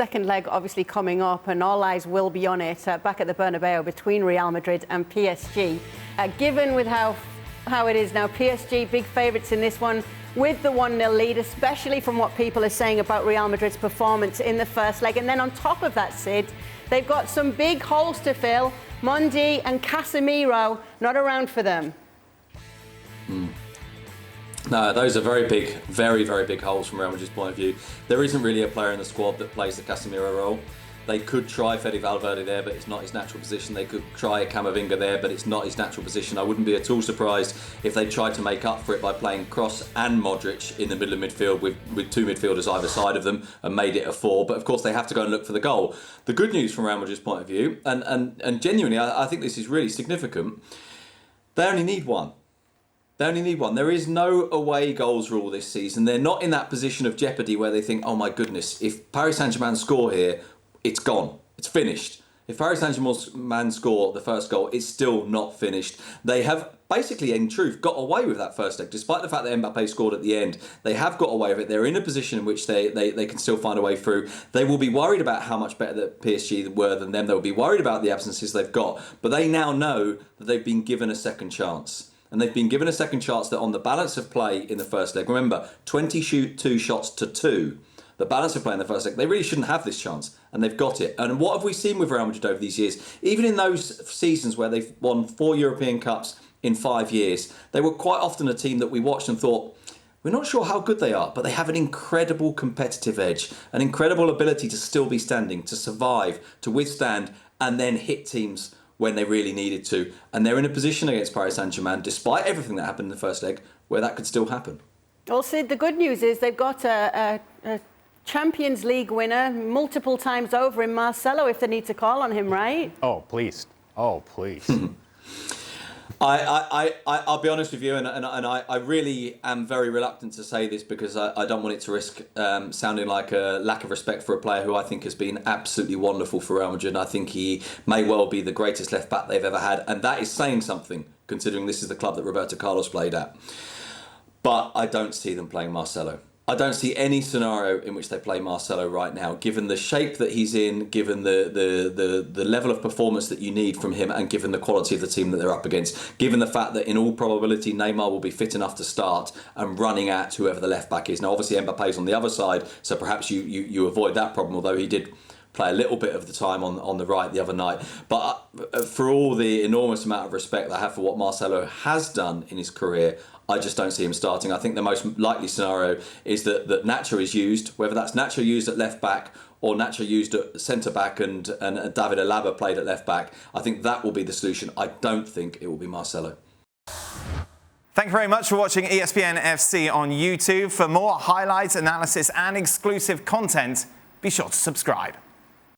second leg obviously coming up, and all eyes will be on it back at the Bernabeu between Real Madrid and PSG. Given with how it is now, PSG big favourites in this one with the 1-0 lead, especially from what people are saying about Real Madrid's performance in the first leg. And then on top of that, Sid, they've got some big holes to fill. Mundi and Casemiro not around for them. No, those are very big, very, very big holes from Real Madrid's point of view. There isn't really a player in the squad that plays the Casemiro role. They could try Fede Valverde there, but it's not his natural position. They could try a Camavinga there, but it's not his natural position. I wouldn't be at all surprised if they tried to make up for it by playing Kroos and Modric in the middle of midfield with two midfielders either side of them and made it a 4. But of course, they have to go and look for the goal. The good news from Real Madrid's point of view, and genuinely, I think this is really significant, they only need one. They only need one. There is no away goals rule this season. They're not in that position of jeopardy where they think, oh my goodness, if Paris Saint-Germain score here, it's gone. It's finished. If Paris Saint-Germain score the first goal, it's still not finished. They have basically, in truth, got away with that first leg. Despite the fact that Mbappe scored at the end, they have got away with it. They're in a position in which they can still find a way through. They will be worried about how much better the PSG were than them. They will be worried about the absences they've got. But they now know that they've been given a second chance. And they've been given a second chance that on the balance of play in the first leg, remember, 22 shots to 2. The balance of play in the first leg, they really shouldn't have this chance, and they've got it. And what have we seen with Real Madrid over these years? Even in those seasons where they've won 4 European Cups in 5 years, they were quite often a team that we watched and thought, we're not sure how good they are, but they have an incredible competitive edge, an incredible ability to still be standing, to survive, to withstand, and then hit teams when they really needed to. And they're in a position against Paris Saint-Germain, despite everything that happened in the first leg, where that could still happen. Well, Sid, the good news is they've got a Champions League winner multiple times over in Marcelo if they need to call on him, right? Oh, please. Oh, please. I'll be honest with you, and I really am very reluctant to say this because I don't want it to risk sounding like a lack of respect for a player who I think has been absolutely wonderful for Real Madrid. I think he may well be the greatest left back they've ever had, and that is saying something considering this is the club that Roberto Carlos played at. But I don't see them playing Marcelo. I don't see any scenario in which they play Marcelo right now, given the shape that he's in, given the level of performance that you need from him, and given the quality of the team that they're up against, given the fact that in all probability Neymar will be fit enough to start and running at whoever the left back is. Now, obviously Mbappe's on the other side, so perhaps you avoid that problem, although he did play a little bit of the time on the right the other night. But for all the enormous amount of respect that I have for what Marcelo has done in his career, I just don't see him starting. I think the most likely scenario is that Nacho is used, whether that's Nacho used at left back or Nacho used at centre back and David Alaba played at left back. I think that will be the solution. I don't think it will be Marcelo. Thank you very much for watching ESPN FC on YouTube. For more highlights, analysis and exclusive content, be sure to subscribe.